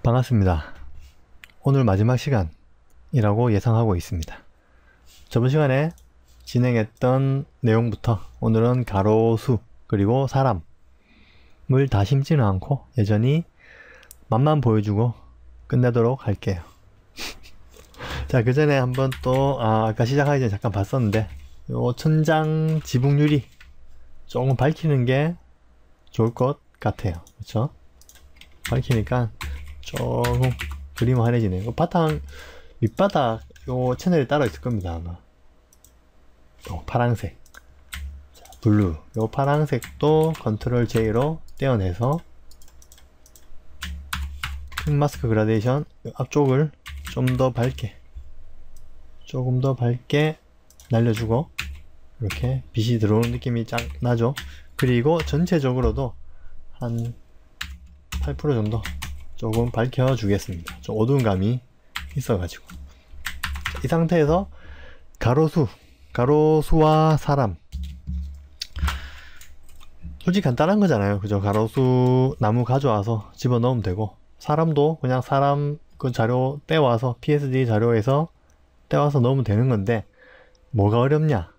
반갑습니다. 오늘 마지막 시간이라고 예상하고 있습니다. 저번 시간에 진행했던 내용부터 오늘은 가로수 그리고 사람을 다 심지는 않고 여전히 맛만 보여주고 끝내도록 할게요. 자, 그 전에 한번 또 아까 시작하기 전에 잠깐 봤었는데 요 천장 지붕 유리 조금 밝히는 게 좋을 것 같아요. 그렇죠? 밝히니까 조금 그림이 환해지네요. 바탕 밑바닥 요 채널에 따라 있을 겁니다. 아마 파랑색, 자, 블루, 요 파랑색도 컨트롤 J로 떼어내서 핑마스크 그라데이션 앞쪽을 좀 더 밝게, 조금 더 밝게 날려주고 이렇게 빛이 들어오는 느낌이 쫙 나죠. 그리고 전체적으로도 한 8% 정도 조금 밝혀 주겠습니다. 좀 어두운 감이 있어가지고. 이 상태에서 가로수와 사람, 솔직히 간단한 거잖아요. 그죠? 가로수 나무 가져와서 집어넣으면 되고, 사람도 그냥 사람 그 자료 떼와서 PSD 자료에서 떼와서 넣으면 되는 건데, 뭐가 어렵냐?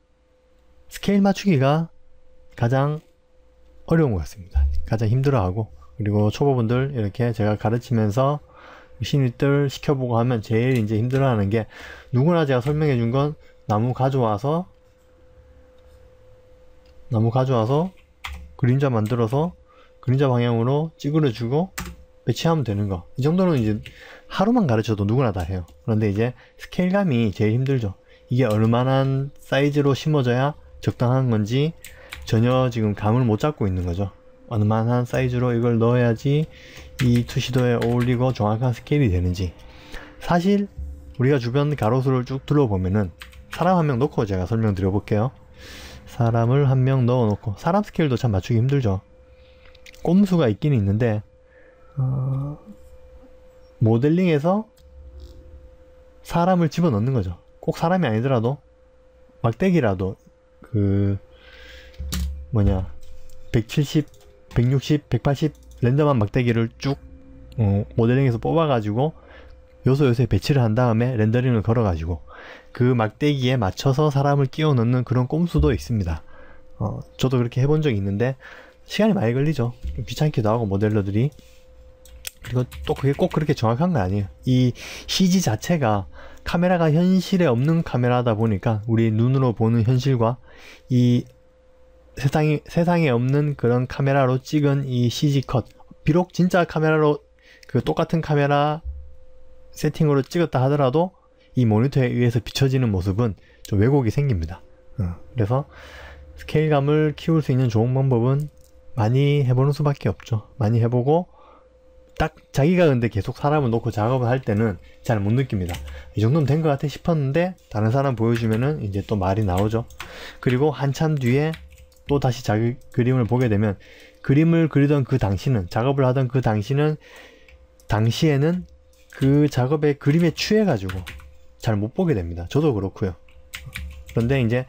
스케일 맞추기가 가장 어려운 것 같습니다. 가장 힘들어하고, 그리고 초보분들 이렇게 제가 가르치면서 신입들 시켜보고 하면 제일 이제 힘들어하는 게, 누구나 제가 설명해 준 건 나무 가져와서 그림자 만들어서 그림자 방향으로 찌그러 주고 배치하면 되는 거. 이 정도는 이제 하루만 가르쳐도 누구나 다 해요. 그런데 이제 스케일감이 제일 힘들죠. 이게 얼마나 사이즈로 심어져야 적당한 건지 전혀 지금 감을 못 잡고 있는 거죠. 얼마나 사이즈로 이걸 넣어야지 이 투시도에 어울리고 정확한 스케일이 되는지. 사실 우리가 주변 가로수를 쭉 둘러보면은 사람 한 명 놓고 제가 설명드려 볼게요. 사람을 한 명 넣어 놓고, 사람 스케일도 참 맞추기 힘들죠. 꼼수가 있긴 있는데 모델링에서 사람을 집어넣는 거죠. 꼭 사람이 아니더라도 막대기라도 170, 160, 180 랜덤한 막대기를 쭉 모델링에서 뽑아가지고 요소에 배치를 한 다음에 렌더링을 걸어가지고 그 막대기에 맞춰서 사람을 끼워 넣는 그런 꼼수도 있습니다. 저도 그렇게 해본 적이 있는데 시간이 많이 걸리죠. 좀 귀찮기도 하고 모델러들이. 그리고 또 그게 꼭 그렇게 정확한 건 아니에요. 이 CG 자체가 카메라가 현실에 없는 카메라다 보니까 우리 눈으로 보는 현실과 이 세상에 없는 그런 카메라로 찍은 이 CG 컷, 비록 진짜 카메라로 똑같은 카메라 세팅으로 찍었다 하더라도 이 모니터에 의해서 비춰지는 모습은 좀 왜곡이 생깁니다. 그래서 스케일감을 키울 수 있는 좋은 방법은 많이 해보는 수밖에 없죠. 많이 해보고 딱 자기가 근데 계속 사람을 놓고 작업을 할 때는 잘 못 느낍니다. 이 정도면 된 것 같아 싶었는데 다른 사람 보여주면은 이제 또 말이 나오죠. 그리고 한참 뒤에 또 다시 자기 그림을 보게 되면, 그림을 그리던 그 당시는, 작업을 하던 그 당시에는 그 작업의 그림에 취해가지고 잘 못 보게 됩니다. 저도 그렇고요. 그런데 이제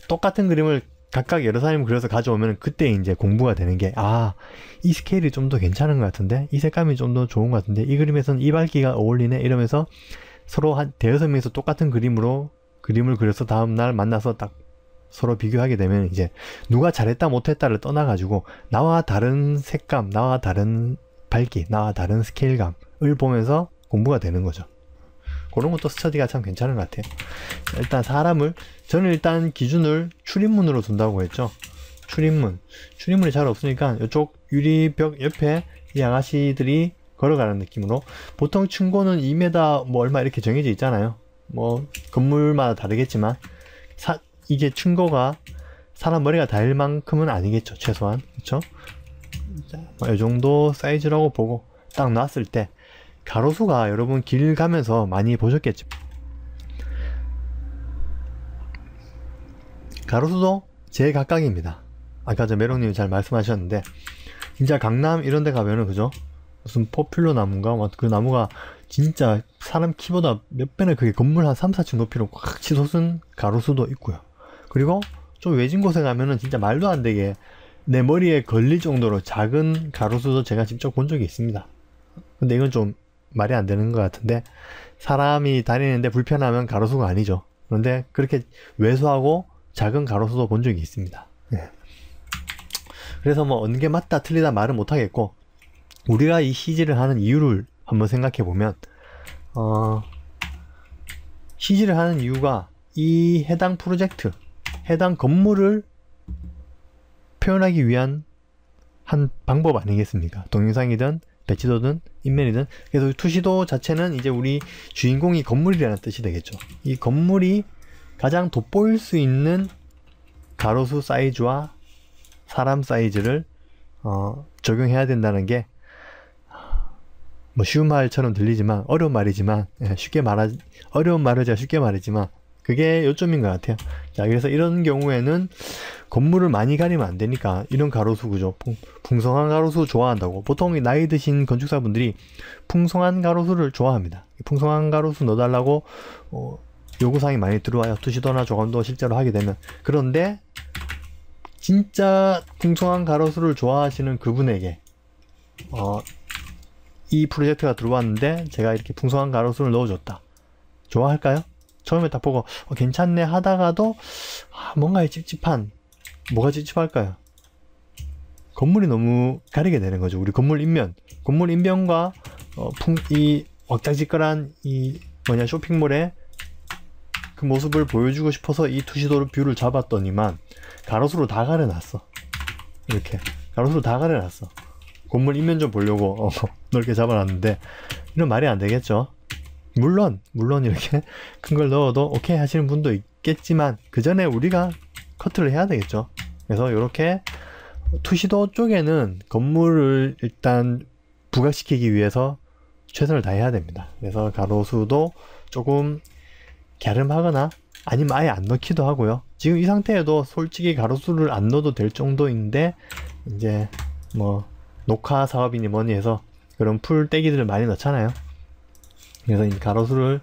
똑같은 그림을 각각 여러 사람이 그려서 가져오면 그때 이제 공부가 되는 게, 이 스케일이 좀 더 괜찮은 것 같은데, 이 색감이 좀 더 좋은 것 같은데, 이 그림에서는 이 밝기가 어울리네, 이러면서 서로 한 대여섯 명이서 똑같은 그림을 그려서 다음날 만나서 딱 서로 비교하게 되면 이제 누가 잘했다 못했다를 떠나가지고 나와 다른 색감, 나와 다른 밝기, 나와 다른 스케일감을 보면서 공부가 되는 거죠. 그런 것도 스터디가 참 괜찮은 것 같아요. 일단 저는 일단 기준을 출입문으로 둔다고 했죠. 출입문이 잘 없으니까 이쪽 유리벽 옆에 이 아가씨들이 걸어가는 느낌으로, 보통 층고는 2m 뭐 얼마 이렇게 정해져 있잖아요. 뭐 건물마다 다르겠지만 이게 층고가 사람 머리가 닿을 만큼은 아니겠죠. 최소한. 그쵸? 이 정도 사이즈라고 보고 딱 놨을 때, 가로수가 여러분 길 가면서 많이 보셨겠죠. 가로수도 제각각입니다. 아까 메롱님이 잘 말씀하셨는데, 진짜 강남 이런 데 가면은, 그죠? 무슨 포퓰러 나무인가? 그 나무가 진짜 사람 키보다 몇 배나 그게 건물 한 3, 4층 높이로 꽉 치솟은 가로수도 있고요. 그리고 좀 외진 곳에 가면은 진짜 말도 안 되게 내 머리에 걸릴 정도로 작은 가로수도 제가 직접 본 적이 있습니다. 근데 이건 좀 말이 안 되는 것 같은데, 사람이 다니는데 불편하면 가로수가 아니죠. 그런데 그렇게 왜소하고 작은 가로수도 본 적이 있습니다. 예. 그래서 뭐 어느 게 맞다 틀리다 말은 못하겠고, 우리가 이 CG를 하는 이유를 한번 생각해 보면, CG를 하는 이유가 이 해당 프로젝트, 해당 건물을 표현하기 위한 한 방법 아니겠습니까? 동영상이든 배치도든 인면이든. 그래서 투시도 자체는 이제 우리 주인공이 건물이라는 뜻이 되겠죠. 이 건물이 가장 돋보일 수 있는 가로수 사이즈와 사람 사이즈를 적용해야 된다는 게 뭐 쉬운 말처럼 들리지만 어려운 말이지만, 어려운 말을 제가 쉽게 말했지만 그게 요점인 것 같아요. 자, 그래서 이런 경우에는 건물을 많이 가리면 안 되니까 이런 가로수 구조, 풍성한 가로수 좋아한다고. 보통 나이 드신 건축사분들이 풍성한 가로수를 좋아합니다. 풍성한 가로수 넣어달라고 요구사항이 많이 들어와요. 투시도나 조감도 실제로 하게 되면. 그런데 진짜 풍성한 가로수를 좋아하시는 그분에게 이 프로젝트가 들어왔는데 제가 이렇게 풍성한 가로수를 넣어줬다. 좋아할까요? 처음에 딱 보고 괜찮네 하다가도 뭔가 찝찝한, 뭐가 찝찝할까요? 건물이 너무 가리게 되는 거죠. 우리 건물 인면과 이 왁자지껄한 이 쇼핑몰의 그 모습을 보여주고 싶어서 이 투시도로 뷰를 잡았더니만 가로수로 다 가려놨어. 이렇게 가로수로 다 가려놨어. 건물 인면 좀 보려고 넓게 잡아놨는데 이런 말이 안 되겠죠. 물론 이렇게 큰 걸 넣어도 오케이 하시는 분도 있겠지만 그 전에 우리가 커트를 해야 되겠죠. 그래서 이렇게 투시도 쪽에는 건물을 일단 부각시키기 위해서 최선을 다해야 됩니다. 그래서 가로수도 조금 갸름하거나 아니면 아예 안 넣기도 하고요. 지금 이 상태에도 솔직히 가로수를 안 넣어도 될 정도인데, 이제 뭐 녹화 사업이니 뭐니 해서 그런 풀떼기들을 많이 넣잖아요. 그래서 이 가로수를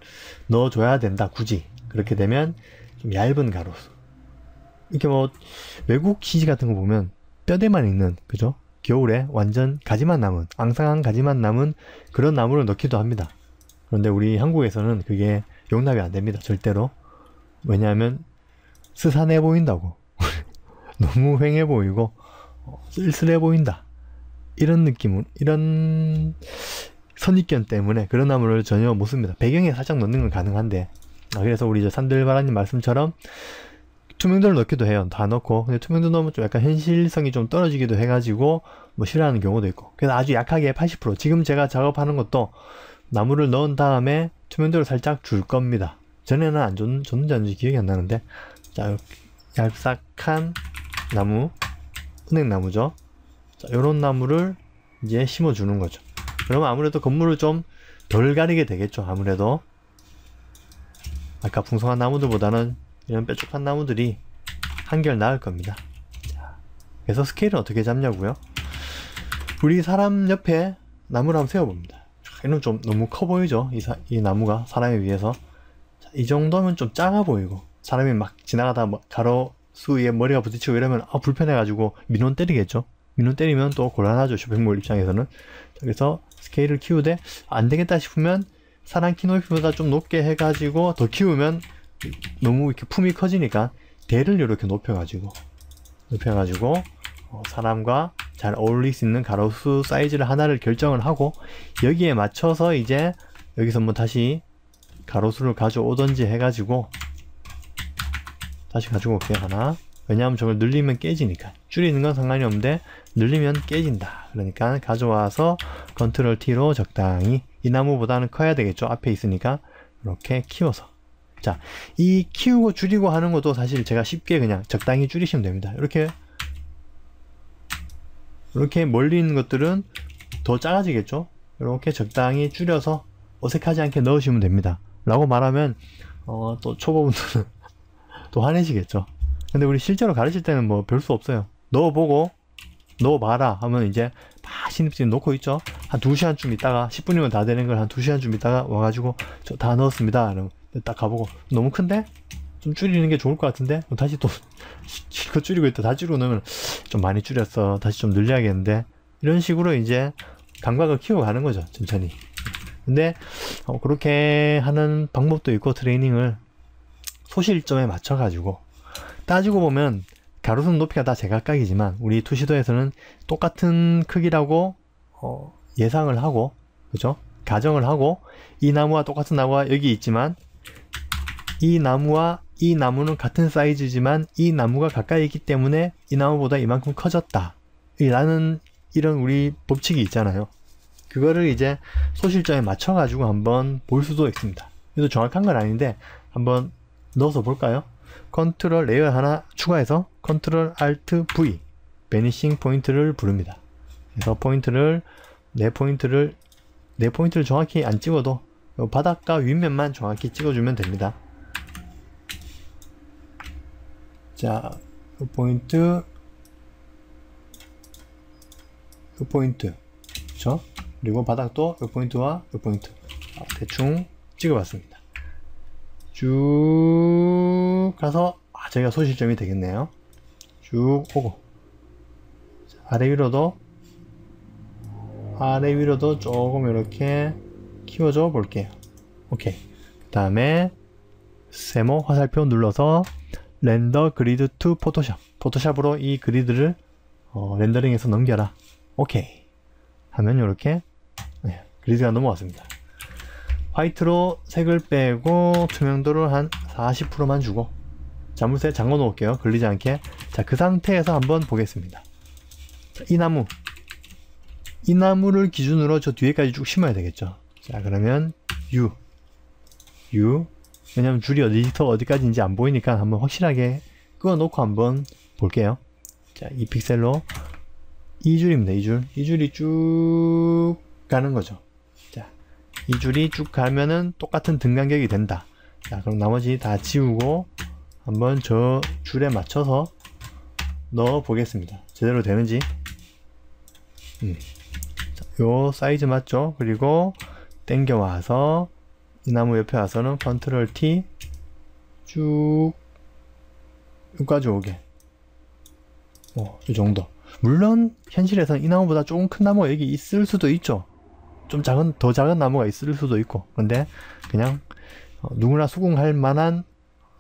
넣어줘야 된다. 굳이 그렇게 되면 좀 얇은 가로수, 이렇게 뭐 외국 CG 같은 거 보면 뼈대만 있는, 그죠? 겨울에 완전 가지만 남은, 앙상한 가지만 남은 그런 나무를 넣기도 합니다. 그런데 우리 한국에서는 그게 용납이 안 됩니다. 절대로. 왜냐하면 스산해 보인다고. 너무 휑해 보이고 쓸쓸해 보인다, 이런 느낌은, 이런 선입견 때문에 그런 나무를 전혀 못 씁니다. 배경에 살짝 넣는 건 가능한데, 그래서 우리 산들바라님 말씀처럼 투명도를 넣기도 해요. 다 넣고. 근데 투명도 넣으면 좀 약간 현실성이 좀 떨어지기도 해가지고 뭐 싫어하는 경우도 있고. 그래서 아주 약하게 80%, 지금 제가 작업하는 것도 나무를 넣은 다음에 투명도를 살짝 줄 겁니다. 전에는 안 줬는지 안 줬는지 기억이 안 나는데, 자, 얄싹한 나무, 은행나무죠. 자, 요런 나무를 이제 심어주는 거죠. 그러면 아무래도 건물을 좀 덜 가리게 되겠죠. 아무래도 아까 풍성한 나무들보다는 이런 뾰족한 나무들이 한결 나을 겁니다. 자, 그래서 스케일은 어떻게 잡냐고요? 우리 사람 옆에 나무를 한번 세워봅니다. 이건 좀 너무 커 보이죠? 이 나무가 사람에 비해서. 자, 이 정도면 좀 작아 보이고, 사람이 막 지나가다 뭐 가로수 위에 머리가 부딪히고 이러면 불편해가지고 민원 때리겠죠? 민원 때리면 또 곤란하죠. 쇼핑몰 입장에서는. 그래서 스케일을 키우되 안 되겠다 싶으면 사람 키 높이보다 좀 높게 해가지고, 더 키우면 너무 이렇게 품이 커지니까 대를 이렇게 높여가지고 사람과 잘 어울릴 수 있는 가로수 사이즈를 하나를 결정을 하고, 여기에 맞춰서 이제 여기서 뭐 다시 가로수를 가져오던지 해가지고 다시 가지고 올게요. 하나. 왜냐하면 저걸 늘리면 깨지니까. 줄이는 건 상관이 없는데 늘리면 깨진다. 그러니까 가져와서 컨트롤 T로 적당히, 이 나무보다는 커야 되겠죠. 앞에 있으니까. 이렇게 키워서. 자, 이 키우고 줄이고 하는 것도 사실 제가 쉽게 그냥 적당히 줄이시면 됩니다. 이렇게 멀리 있는 것들은 더 작아지겠죠. 이렇게 적당히 줄여서 어색하지 않게 넣으시면 됩니다. 라고 말하면 또 초보분들은 또 화내시겠죠. 근데 우리 실제로 가르칠 때는 뭐 별 수 없어요. 넣어보고 넣어봐라 하면 이제 막 신입생 놓고 있죠. 한 2시간쯤 있다가, 10분이면 다 되는 걸 한 2시간쯤 있다가 와가지고 저 다 넣었습니다. 그럼 딱 가보고 너무 큰데? 좀 줄이는 게 좋을 것 같은데? 다시 또 실컷 줄이고 있다. 다 줄이고 넣으면 좀 많이 줄였어. 다시 좀 늘려야겠는데? 이런 식으로 이제 감각을 키워가는 거죠. 천천히. 근데 그렇게 하는 방법도 있고, 트레이닝을 소실점에 맞춰 가지고 따지고 보면 가로등 높이가 다 제각각이지만 우리 투시도에서는 똑같은 크기라고 예상을 하고, 그죠? 가정을 하고, 이 나무와 똑같은 나무가 여기 있지만 이 나무와 이 나무는 같은 사이즈지만 이 나무가 가까이 있기 때문에 이 나무보다 이만큼 커졌다 라는 이런 우리 법칙이 있잖아요. 그거를 이제 소실점에 맞춰 가지고 한번 볼 수도 있습니다. 그래도 정확한 건 아닌데 한번 넣어서 볼까요? 컨트롤 레이어 하나 추가해서 컨트롤 알트 V 베니싱 포인트를 부릅니다. 그래서 포인트를 내 포인트를 정확히 안 찍어도 바닥과 윗면만 정확히 찍어주면 됩니다. 자, 이 포인트, 그쵸? 그리고 바닥도 이 포인트와 이 포인트 대충 찍어봤습니다. 쭉 가서 저희가 소실점이 되겠네요. 쭉 오고, 자, 아래 위로도 조금 이렇게 키워줘 볼게요. 오케이. 그 다음에 세모 화살표 눌러서 렌더 그리드 투 포토샵, 포토샵으로 이 그리드를 렌더링해서 넘겨라. 오케이 하면 이렇게 그리드가 넘어왔습니다. 화이트로 색을 빼고 투명도를 한 40%만 주고 자물쇠 잠궈 놓을게요. 걸리지 않게. 자, 그 상태에서 한번 보겠습니다. 자, 이 나무를 기준으로 저 뒤에까지 쭉 심어야 되겠죠. 자, 그러면 U 왜냐면 줄이 어디부터 어디까지인지 안 보이니까 한번 확실하게 끄어 놓고 한번 볼게요. 자, 이 픽셀로 2줄입니다. 2줄이 쭉 가는 거죠. 자, 이 줄이 쭉 가면은 똑같은 등 간격이 된다. 자, 그럼 나머지 다 지우고 한번 저 줄에 맞춰서 넣어 보겠습니다. 제대로 되는지. 자, 요 사이즈 맞죠? 그리고 당겨 와서 이 나무 옆에 와서는 컨트롤 T 쭉 여기까지 오게. 이 정도. 물론 현실에서는 이 나무보다 조금 큰 나무가 여기 있을 수도 있죠. 좀 더 작은 나무가 있을 수도 있고. 근데 그냥 누구나 수긍할 만한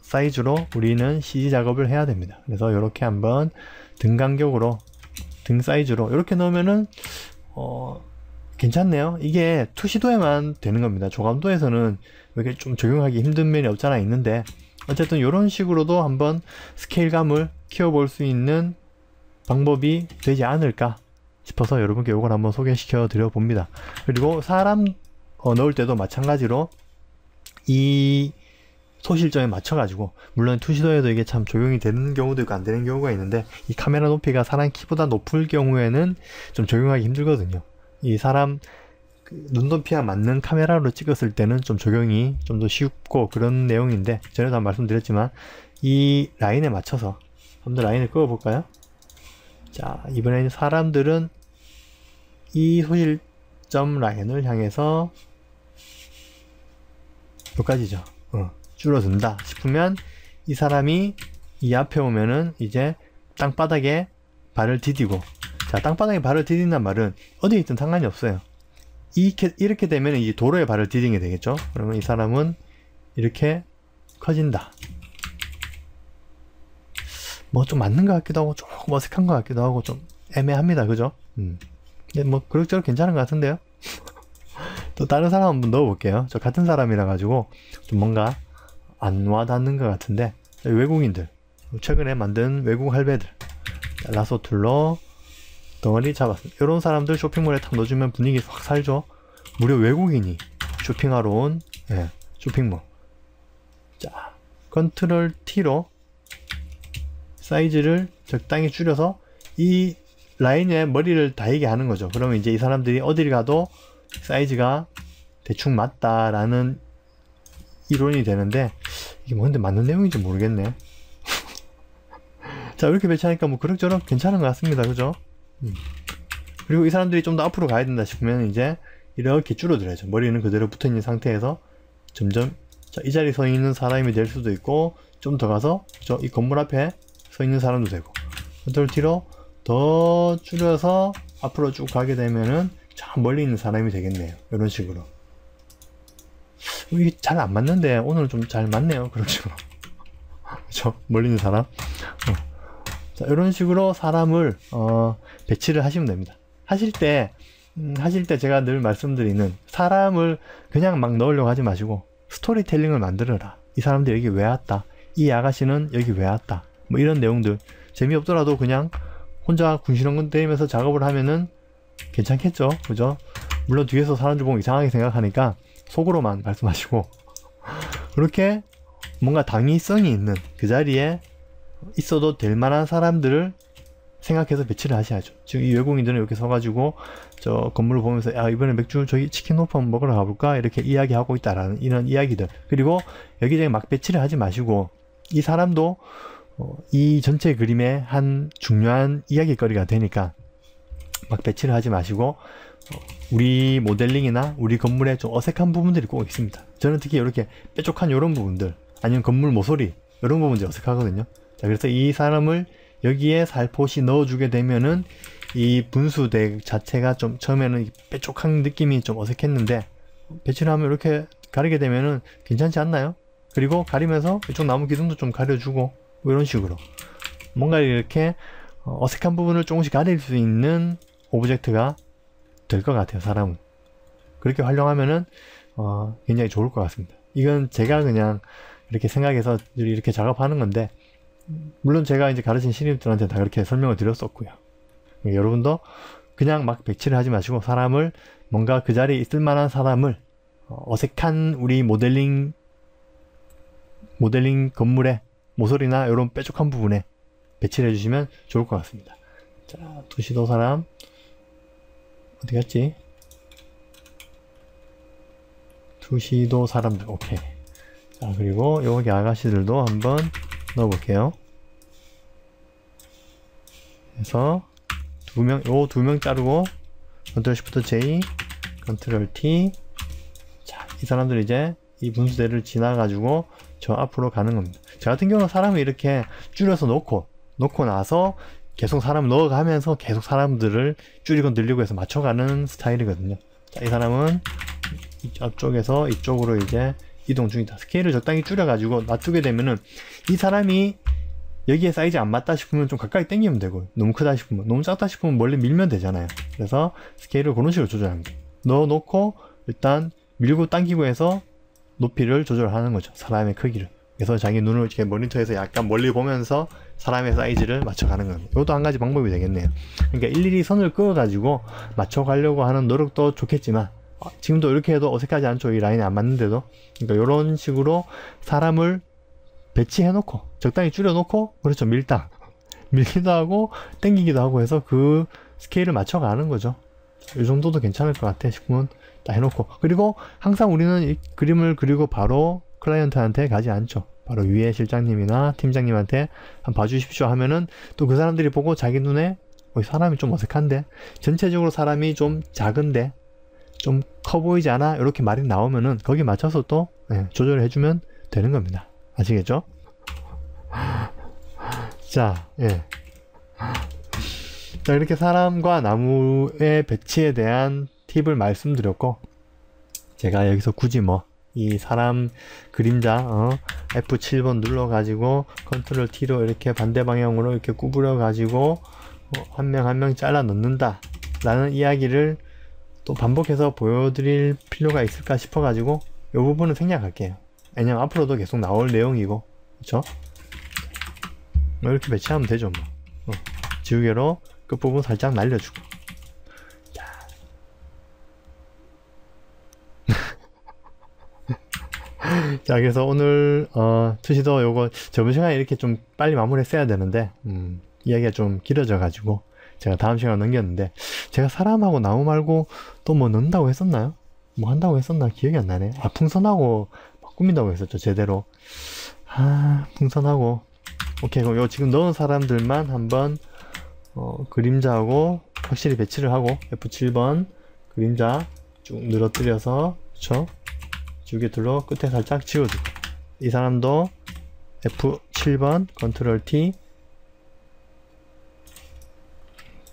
사이즈로 우리는 CG 작업을 해야 됩니다. 그래서 이렇게 한번 등 간격으로, 등 사이즈로 이렇게 넣으면은 괜찮네요. 이게 투시도에만 되는 겁니다. 조감도에서는 이렇게 좀 적용하기 힘든 면이 없잖아 있는데, 어쨌든 이런 식으로도 한번 스케일감을 키워볼 수 있는 방법이 되지 않을까 싶어서 여러분께 이걸 한번 소개시켜 드려 봅니다. 그리고 사람 넣을 때도 마찬가지로 이 소실점에 맞춰 가지고, 물론 투시도에도 이게 참 적용이 되는 경우도 있고 안 되는 경우가 있는데, 이 카메라 높이가 사람 키보다 높을 경우에는 좀 적용하기 힘들거든요. 이 사람 눈높이와 맞는 카메라로 찍었을 때는 좀 적용이 좀 더 쉽고 그런 내용인데, 전에도 한번 말씀드렸지만 이 라인에 맞춰서 한번 더 라인을 그어 볼까요? 자, 이번에는 사람들은 이 소실점 라인을 향해서 여기까지죠. 줄어든다 싶으면 이 사람이 이 앞에 오면은 이제 땅바닥에 발을 디디고, 자, 땅바닥에 발을 디딘단 말은 어디에 있든 상관이 없어요. 이렇게 되면 이제 도로에 발을 디디게 되겠죠. 그러면 이 사람은 이렇게 커진다. 뭐 좀 맞는 것 같기도 하고 조금 어색한 것 같기도 하고 좀 애매합니다. 그죠? 근데 뭐 그럭저럭 괜찮은 것 같은데요. 또 다른 사람 한번 넣어볼게요. 저 같은 사람이라 가지고 좀 뭔가 안 와닿는 것 같은데, 외국인들, 최근에 만든 외국 할배들, 라소 툴로 덩어리 잡았습니다. 이런 사람들 쇼핑몰에 탁 넣어주면 분위기 확 살죠. 무려 외국인이 쇼핑하러 온 쇼핑몰. 자, 컨트롤 T로 사이즈를 적당히 줄여서 이 라인에 머리를 닿게 하는 거죠. 그러면 이제 이 사람들이 어딜 가도 사이즈가 대충 맞다라는 이론이 되는데, 이게 뭐 근데 맞는 내용인지 모르겠네. 자, 이렇게 배치하니까 뭐 그럭저럭 괜찮은 것 같습니다. 그죠? 그리고 이 사람들이 좀 더 앞으로 가야 된다 싶으면 이제 이렇게 줄어들어야죠. 머리는 그대로 붙어 있는 상태에서 점점, 자, 이 자리에 서 있는 사람이 될 수도 있고, 좀 더 가서 이 건물 앞에 서 있는 사람도 되고, 컨트롤 T로 더 줄여서 앞으로 쭉 가게 되면은 저 멀리 있는 사람이 되겠네요. 이런 식으로. 이게 잘 안 맞는데 오늘은 좀 잘 맞네요. 그런 식으로. 그렇죠? 멀리 있는 사람. 자, 이런 식으로 사람을 배치를 하시면 됩니다. 하실 때 제가 늘 말씀드리는, 사람을 그냥 막 넣으려고 하지 마시고 스토리텔링을 만들어라. 이 사람들이 여기 왜 왔다, 이 아가씨는 여기 왜 왔다, 뭐 이런 내용들. 재미없더라도 그냥 혼자 궁시렁거리면서 작업을 하면은 괜찮겠죠, 그죠? 물론 뒤에서 사람들 보면 이상하게 생각하니까 속으로만 말씀하시고, 그렇게 뭔가 당위성이 있는 그 자리에 있어도 될 만한 사람들을 생각해서 배치를 하셔야죠. 지금 이 외국인들은 이렇게 서가지고 저 건물을 보면서, 야, 이번에 맥주 저기 치킨 호프 한번 먹으러 가볼까, 이렇게 이야기하고 있다라는 이런 이야기들. 그리고 여기저기 막 배치를 하지 마시고, 이 사람도 이 전체 그림의 한 중요한 이야기거리가 되니까 막 배치를 하지 마시고, 우리 모델링이나 우리 건물에 좀 어색한 부분들이 꼭 있습니다. 저는 특히 이렇게 뾰족한 이런 부분들, 아니면 건물 모서리 이런 부분이 어색하거든요. 자, 그래서 이 사람을 여기에 살포시 넣어주게 되면은 이 분수대 자체가 좀 처음에는 뾰족한 느낌이 좀 어색했는데, 배치를 하면 이렇게 가리게 되면은 괜찮지 않나요? 그리고 가리면서 이쪽 나무 기둥도 좀 가려주고, 뭐 이런 식으로 뭔가 이렇게 어색한 부분을 조금씩 가릴 수 있는 오브젝트가 될 것 같아요. 사람은 그렇게 활용하면은 굉장히 좋을 것 같습니다. 이건 제가 그냥 이렇게 생각해서 이렇게 작업하는 건데, 물론 제가 이제 가르친 신입들한테 다 그렇게 설명을 드렸었고요. 여러분도 그냥 막 배치를 하지 마시고, 사람을, 뭔가 그 자리에 있을 만한 사람을 어색한 우리 모델링 건물의 모서리나 이런 뾰족한 부분에 배치를 해주시면 좋을 것 같습니다. 자, 투시도 사람 어디 갔지? 투시도 사람들, 오케이. 자, 그리고 여기 아가씨들도 한번 넣어볼게요. 그래서 요 두 명 자르고 컨트롤 시프트 J, 컨트롤 T. 자, 이 사람들 이제 이 분수대를 지나가지고 저 앞으로 가는 겁니다. 저 같은 경우는 사람을 이렇게 줄여서 놓고 나서 계속 사람 넣어가면서 계속 사람들을 줄이고 늘리고 해서 맞춰가는 스타일이거든요. 자, 이 사람은 앞쪽에서 이쪽으로 이제 이동 중이다. 스케일을 적당히 줄여가지고 놔두게 되면은, 이 사람이 여기에 사이즈 안 맞다 싶으면 좀 가까이 당기면 되고, 너무 크다 싶으면, 너무 작다 싶으면 멀리 밀면 되잖아요. 그래서 스케일을 그런 식으로 조절합니다. 넣어놓고 일단 밀고 당기고 해서 높이를 조절하는 거죠. 사람의 크기를. 그래서 자기 눈을 이렇게 모니터에서 약간 멀리 보면서 사람의 사이즈를 맞춰가는 겁니다. 이것도 한 가지 방법이 되겠네요. 그러니까 일일이 선을 그어가지고 맞춰가려고 하는 노력도 좋겠지만, 지금도 이렇게 해도 어색하지 않죠. 이 라인이 안 맞는데도. 그러니까 이런 식으로 사람을 배치해놓고 적당히 줄여놓고, 그렇죠, 밀기도 하고 당기기도 하고 해서 그 스케일을 맞춰가는 거죠. 이 정도도 괜찮을 것 같아 싶으면 딱 해놓고, 그리고 항상 우리는 이 그림을 그리고 바로 클라이언트한테 가지 않죠. 바로 위에 실장님이나 팀장님한테 한번 봐주십시오 하면은 또 그 사람들이 보고 자기 눈에 사람이 좀 어색한데, 전체적으로 사람이 좀 작은데 좀 커 보이지 않아? 이렇게 말이 나오면은 거기에 맞춰서 또 조절을 해주면 되는 겁니다. 아시겠죠? 자, 자, 이렇게 사람과 나무의 배치에 대한 팁을 말씀드렸고, 제가 여기서 굳이 이 사람 그림자 F7번 눌러가지고 컨트롤 T로 이렇게 반대 방향으로 이렇게 구부려 가지고 한 명 한 명 잘라 넣는다 라는 이야기를 또 반복해서 보여드릴 필요가 있을까 싶어 가지고 이 부분은 생략할게요. 왜냐면 앞으로도 계속 나올 내용이고, 그쵸? 이렇게 배치하면 되죠. 지우개로 끝부분 살짝 날려주고. 자, 그래서 오늘 투시도 요거 저번 시간에 이렇게 좀 빨리 마무리 했어야 되는데 이야기가 좀 길어져 가지고 제가 다음 시간에 넘겼는데, 제가 사람하고 나무 말고 또 뭐 넣는다고 했었나요? 뭐 한다고 했었나 기억이 안 나네. 풍선하고 꾸민다고 했었죠. 제대로. 풍선하고. 오케이, 그럼 요 지금 넣은 사람들만 한번 그림자하고 확실히 배치를 하고, F7번 그림자 쭉 늘어뜨려서, 그쵸? 지우개 툴로 끝에 살짝 지워주고, 이 사람도 F7번 컨트롤 T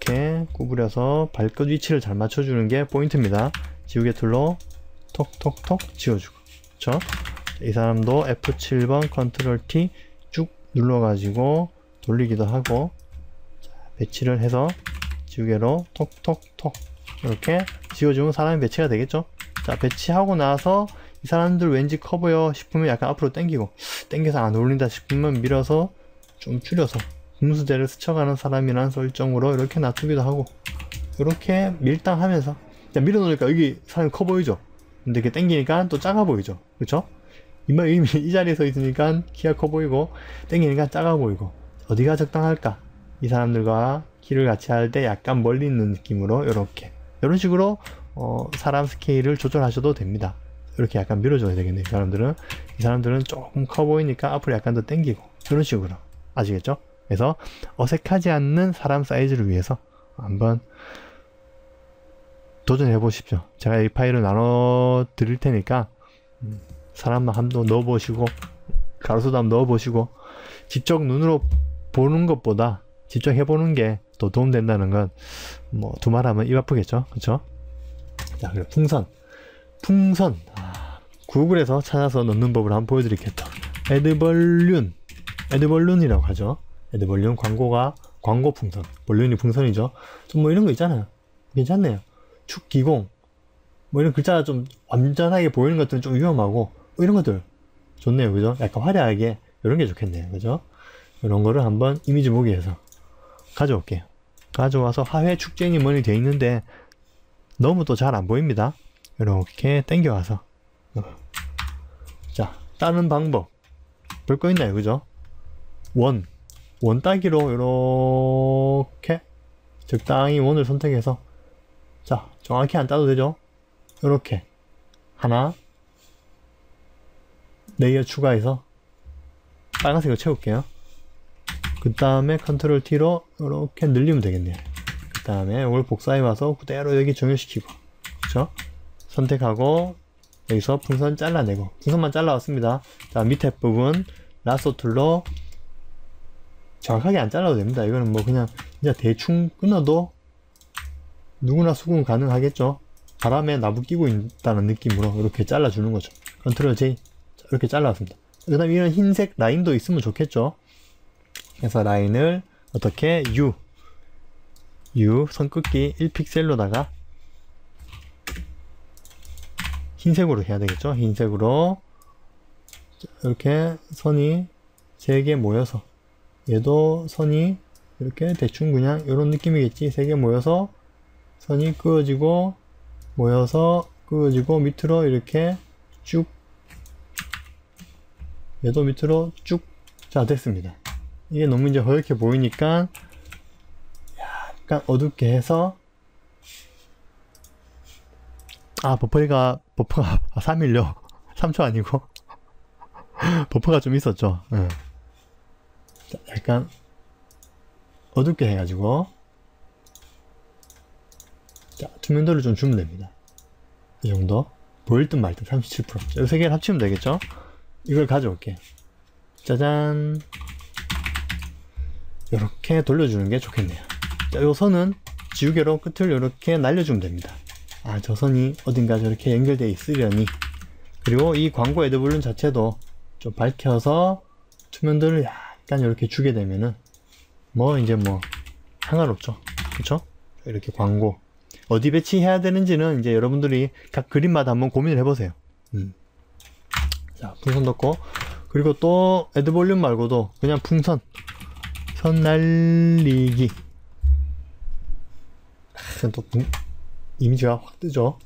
이렇게 구부려서 발끝 위치를 잘 맞춰주는 게 포인트입니다. 지우개 툴로 톡톡톡 지워주고, 그쵸? 이 사람도 F7번 컨트롤 T 쭉 눌러가지고 돌리기도 하고, 자, 배치를 해서 지우개로 톡톡톡 이렇게 지워주면 사람이 배치가 되겠죠? 자, 배치하고 나서 이 사람들 왠지 커 보여 싶으면 약간 앞으로 당기고, 당겨서 안 어울린다 싶으면 밀어서 좀 줄여서 분수대를 스쳐가는 사람이라는 설정으로 이렇게 놔두기도 하고, 이렇게 밀당하면서 밀어놓으니까 여기 사람이 커 보이죠? 근데 이렇게 당기니까 또 작아 보이죠? 그쵸? 이미 이 자리에 서 있으니까 키가 커 보이고, 당기니까 작아 보이고, 어디가 적당할까? 이 사람들과 키를 같이 할 때 약간 멀리 있는 느낌으로 이렇게 이런 식으로 사람 스케일을 조절하셔도 됩니다. 이렇게 약간 밀어줘야 되겠네. 이 사람들은 조금 커 보이니까 앞으로 약간 더 당기고, 이런 식으로. 아시겠죠? 그래서 어색하지 않는 사람 사이즈를 위해서 한번 도전해 보십시오. 제가 이 파일을 나눠 드릴 테니까 사람만 한번 넣어 보시고, 가로수도 한번 넣어 보시고, 직접 눈으로 보는 것보다 직접 해보는 게 더 도움된다는 건 뭐 두말하면 입 아프겠죠. 그쵸? 자, 그리고 풍선. 구글에서 찾아서 넣는 법을 한번 보여드리겠다. 애드벌룬이라고 하죠. 애드벌룬. 광고 풍선. 벌룬이 풍선이죠. 좀 뭐 이런 거 있잖아요. 괜찮네요. 축기공. 뭐 이런 글자가 좀 완전하게 보이는 것들은 좀 위험하고, 이런 것들 좋네요. 그죠? 약간 화려하게 이런 게 좋겠네요. 그죠? 이런 거를 한번 이미지 보기에서 가져올게요. 가져와서 하회 축쟁이 뭐니 돼 있는데 너무 또 잘 안 보입니다. 이렇게 당겨와서, 자, 다른 방법 별거 있나요? 그죠? 원 따기로 이렇게 적당히 원을 선택해서, 자, 정확히 안 따도 되죠? 이렇게 하나 레이어 추가해서 빨간색으로 채울게요. 그 다음에 컨트롤 T로 이렇게 늘리면 되겠네요. 그 다음에 이걸 복사해 와서 그대로 여기 정렬시키고, 그쵸? 선택하고 여기서 풍선 잘라내고, 풍선만 잘라왔습니다. 자, 밑에 부분 라소 툴로 정확하게 안 잘라도 됩니다. 이거는 뭐 그냥 대충 끊어도 누구나 수긍 가능하겠죠. 바람에 나부 끼고 있다는 느낌으로 이렇게 잘라주는 거죠. 컨트롤 J. 이렇게 잘라왔습니다. 그 다음에 이런 흰색 라인도 있으면 좋겠죠. 그래서 라인을 어떻게 U 선긋기 1픽셀로다가 흰색으로 해야 되겠죠. 흰색으로 이렇게 선이 3개 모여서, 얘도 선이 이렇게 대충 그냥 이런 느낌이겠지. 3개 모여서 선이 그어지고 모여서 그어지고 밑으로 이렇게 쭉, 얘도 밑으로 쭉. 자, 됐습니다. 이게 너무 이제 허옇게 보이니까 약간 어둡게 해서, 버퍼가 3일요. 3초 아니고 버퍼가 좀 있었죠. 자, 약간 어둡게 해가지고, 자, 투명도를 좀 주면 됩니다. 이 정도. 보일 듯 말 듯 37%. 자, 이 세 개를 합치면 되겠죠. 이걸 가져올게요. 짜잔. 이렇게 돌려주는 게 좋겠네요. 자, 요 선은 지우개로 끝을 이렇게 날려주면 됩니다. 저 선이 어딘가 저렇게 연결되어 있으려니. 그리고 이 광고 애드블룬 자체도 좀 밝혀서 투명도를 약간 이렇게 주게 되면은 이제 상관없죠. 그쵸? 이렇게 광고 어디 배치해야 되는지는 이제 여러분들이 각 그림마다 한번 고민을 해보세요. 자, 풍선 넣고, 그리고 또 애드볼륨 말고도 그냥 풍선, 선 날리기. 또 이미지가 확 뜨죠.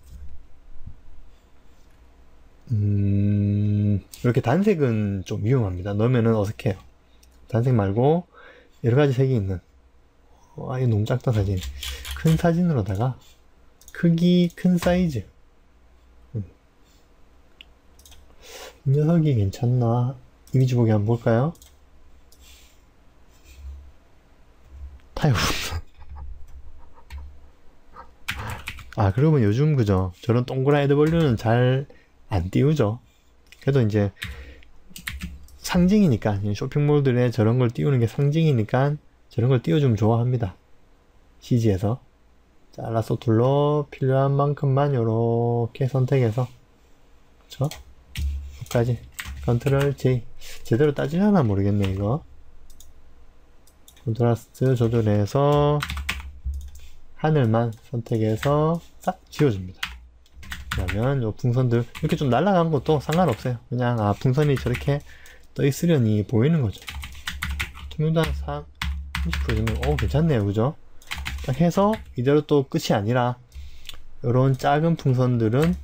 이렇게 단색은 좀 위험합니다. 넣으면은 어색해요. 단색 말고 여러가지 색이 있는, 이거 너무 작다. 사진 큰 사진으로다가 크기 큰 사이즈. 이 녀석이 괜찮나? 이미지 보기 한번 볼까요? 타요. 그러고 보면 요즘 그죠? 저런 동그란 애드벌류는 잘 안 띄우죠. 그래도 이제 상징이니까, 쇼핑몰들에 저런 걸 띄우는 게 상징이니까 저런 걸 띄워주면 좋아합니다. CG에서. 잘라서 둘러 필요한 만큼만 요렇게 선택해서, 그쵸? 끝까지 컨트롤 J. 제대로 따지려나 모르겠네 이거. 컨트라스트 조절해서 하늘만 선택해서 싹 지워줍니다. 그러면 요 풍선들 이렇게 좀 날아간 것도 상관없어요. 그냥 아 풍선이 저렇게 떠 있으려니 보이는 거죠. 투명도 한 30% 정도. 괜찮네요, 그죠? 딱 해서 이대로 또 끝이 아니라 요런 작은 풍선들은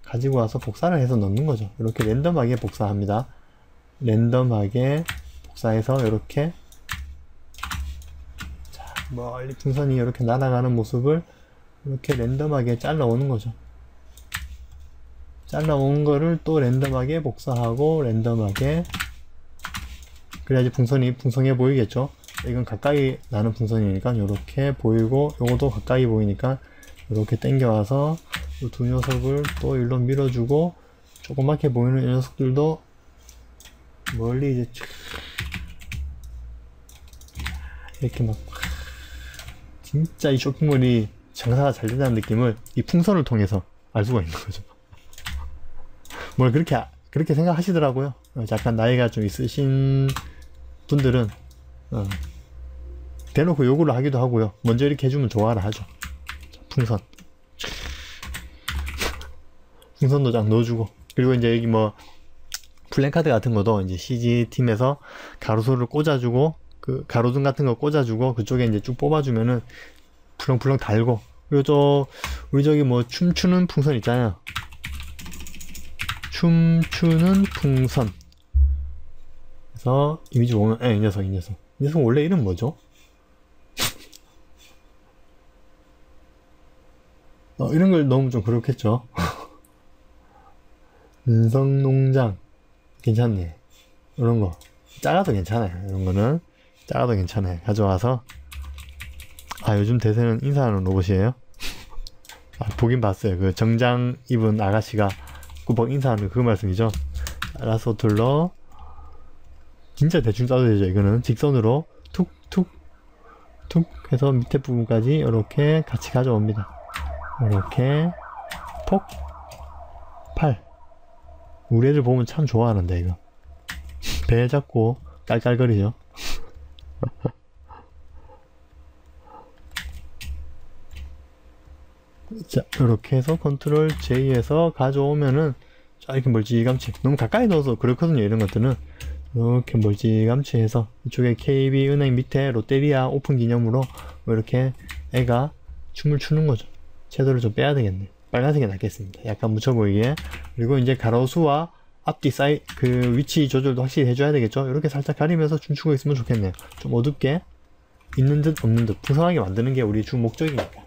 가지고 와서 복사를 해서 넣는 거죠. 이렇게 랜덤하게 복사합니다. 랜덤하게 복사해서 이렇게 자, 멀리 풍선이 이렇게 날아가는 모습을 이렇게 랜덤하게 잘라오는 거죠. 잘라온 거를 또 랜덤하게 복사하고 랜덤하게, 그래야지 풍선이 풍성해 보이겠죠. 이건 가까이 나는 풍선이니까 이렇게 보이고, 요것도 가까이 보이니까 이렇게 당겨와서 이 두 녀석을 또 일로 밀어주고, 조그맣게 보이는 이 녀석들도 멀리 이제 이렇게 막 진짜 이 쇼핑몰이 장사가 잘 된다는 느낌을 이 풍선을 통해서 알 수가 있는 거죠. 뭘 그렇게 생각하시더라고요. 약간 나이가 좀 있으신 분들은 대놓고 요구를 하기도 하고요. 먼저 이렇게 해주면 좋아라 하죠. 풍선 풍선도 쫙 넣어주고, 그리고 이제 여기 뭐 플랜카드 같은 것도 이제 CG 팀에서 가로수를 꽂아주고, 그 가로등 같은 거 꽂아주고, 그쪽에 이제 쭉 뽑아주면은 풀렁풀렁 달고, 그리고 우리 저기 뭐 춤추는 풍선 있잖아요. 춤추는 풍선. 그래서 이미지 보면 이 녀석 원래 이름 뭐죠? 이런 걸 넣으면 좀 그렇겠죠. 민성농장 괜찮네. 이런 거 작아도 괜찮아요. 이런 거는 작아도 괜찮아요. 가져와서, 요즘 대세는 인사하는 로봇이에요. 보긴 봤어요. 그 정장 입은 아가씨가 꾸벅 인사하는 그 말씀이죠. 잘라서 둘러 진짜 대충 짜도 되죠. 이거는 직선으로 툭툭 툭 해서 밑에 부분까지 이렇게 같이 가져옵니다. 이렇게 폭 팔. 우리 애들 보면 참 좋아하는데 이거 배 잡고 깔깔거리죠. 자, 이렇게 해서 컨트롤 J에서 가져오면은 자, 이렇게 멀찌감치, 너무 가까이 넣어서 그렇거든요. 이런 것들은 이렇게 멀찌감치 해서 이쪽에 KB은행 밑에 롯데리아 오픈 기념으로 이렇게 애가 춤을 추는 거죠. 채도를 좀 빼야 되겠네. 빨간색이 낫겠습니다. 약간 묻혀 보이게. 그리고 이제 가로수와 앞뒤 사이 그 위치 조절도 확실히 해줘야 되겠죠. 이렇게 살짝 가리면서 춤추고 있으면 좋겠네요. 좀 어둡게 있는 듯 없는 듯 풍성하게 만드는 게 우리 주 목적이니까.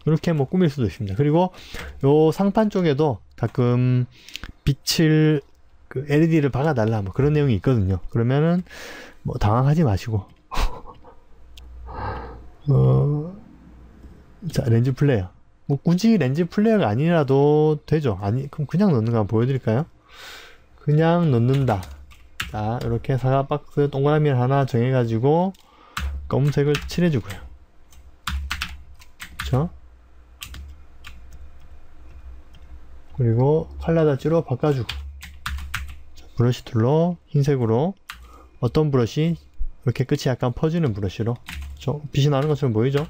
이렇게 뭐 꾸밀 수도 있습니다. 그리고 요 상판 쪽에도 가끔 빛을 그 LED를 박아달라 뭐 그런 내용이 있거든요. 그러면은 뭐 당황하지 마시고 자, 렌즈 플레이어. 뭐 굳이 렌즈 플레이어가 아니라도 되죠. 그럼 그냥 넣는 거 한번 보여드릴까요? 그냥 넣는다. 자, 이렇게 사각 박스 동그라미를 하나 정해가지고 검은색을 칠해주고요. 그쵸? 그리고 컬러 다지로 바꿔주고, 자, 브러쉬 툴로 흰색으로, 어떤 브러쉬? 이렇게 끝이 약간 퍼지는 브러쉬로, 빛이 나는 것처럼 보이죠?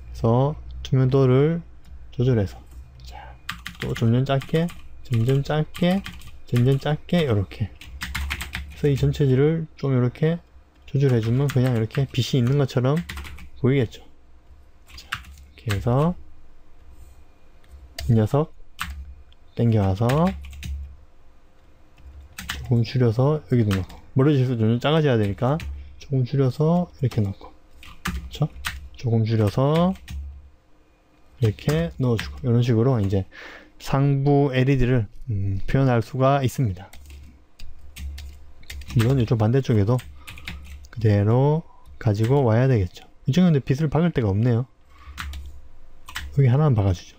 그래서 투명도를 조절해서, 자, 또 점점 작게, 점점 작게, 점점 작게, 이렇게. 그래서 이 전체지를 좀 이렇게 조절해주면 그냥 이렇게 빛이 있는 것처럼 보이겠죠? 자, 이렇게 해서 이 녀석 당겨와서 조금 줄여서 여기도 넣고, 멀어질수록 점점 작아져야 되니까 조금 줄여서 이렇게 넣고, 그쵸? 조금 줄여서 이렇게 넣어주고, 이런 식으로 이제 상부 LED를 표현할 수가 있습니다. 물론 이쪽 반대쪽에도 그대로 가지고 와야 되겠죠. 이쪽은 근데 빛을 박을 데가 없네요. 여기 하나만 박아주죠.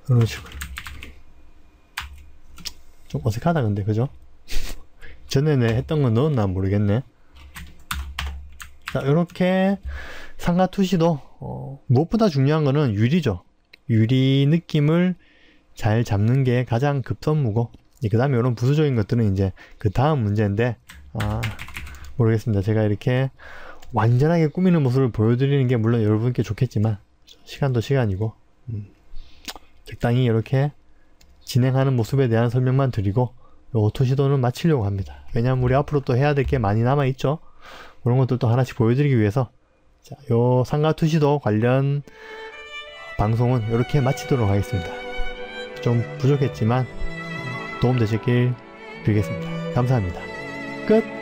이런 식으로. 좀 어색하다 근데, 그죠? 전에 했던 건 넣었나 모르겠네. 자, 이렇게 상가 투시도 무엇보다 중요한 거는 유리죠. 유리 느낌을 잘 잡는 게 가장 급선무고, 그 다음에 이런 부수적인 것들은 이제 그 다음 문제인데, 모르겠습니다. 제가 이렇게 완전하게 꾸미는 모습을 보여드리는 게 물론 여러분께 좋겠지만, 시간도 시간이고, 적당히 이렇게 진행하는 모습에 대한 설명만 드리고, 요 투시도는 마치려고 합니다. 왜냐면 우리 앞으로 또 해야 될 게 많이 남아있죠. 그런 것들도 하나씩 보여드리기 위해서, 자, 요 상가 투시도 관련 방송은 이렇게 마치도록 하겠습니다. 좀 부족했지만 도움 되셨길 빌겠습니다. 감사합니다. 끝!